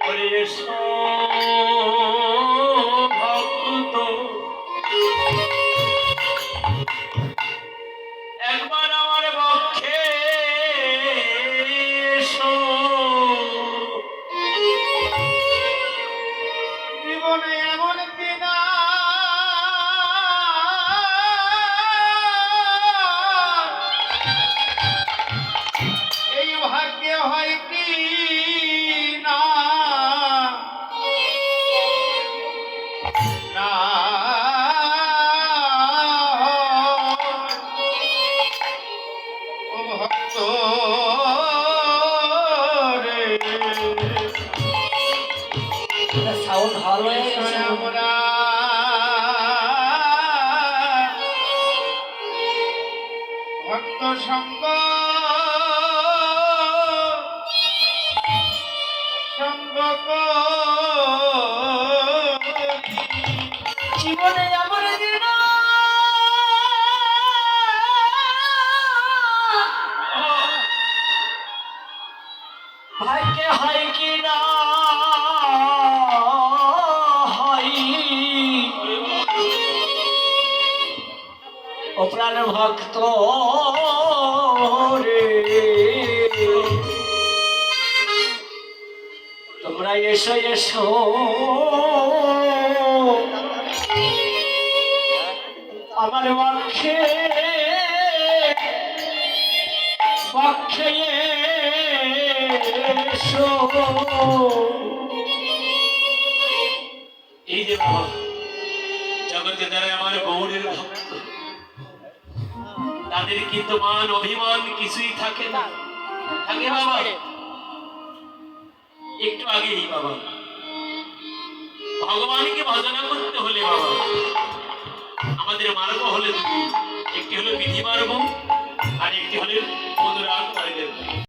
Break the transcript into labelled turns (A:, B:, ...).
A: ওরে এসো ভক্ত, একবার আমার পক্ষে এসো।
B: জীবনে এমন দিন এই ভাগ্যে হয় কি না, না ও ভক্ত রে,
C: সাউন্ড ভালো হয়ে গেছে।
B: আমরা ভক্ত সঙ্গ সঙ্গ
C: জীবনে এমন দিন ভাগ্যে হয় কি না হয়, ও প্রাণ ভক্ত রে, তোমরা এসো এসো আমার পক্ষে পক্ষে এসো।
A: এই যে বাবা, জগতে যারা আমার গৌরের ভক্ত, তাদের কিন্তু মান অভিমান কিছুই থাকে না, থাকে বাবা। একটু আগেই বাবা, ভগবানকে ভজনা করতে হলে বাবা আমাদের মার্গ হলে দুটি, একটি হলো বিধি মার্গ আর একটি হলো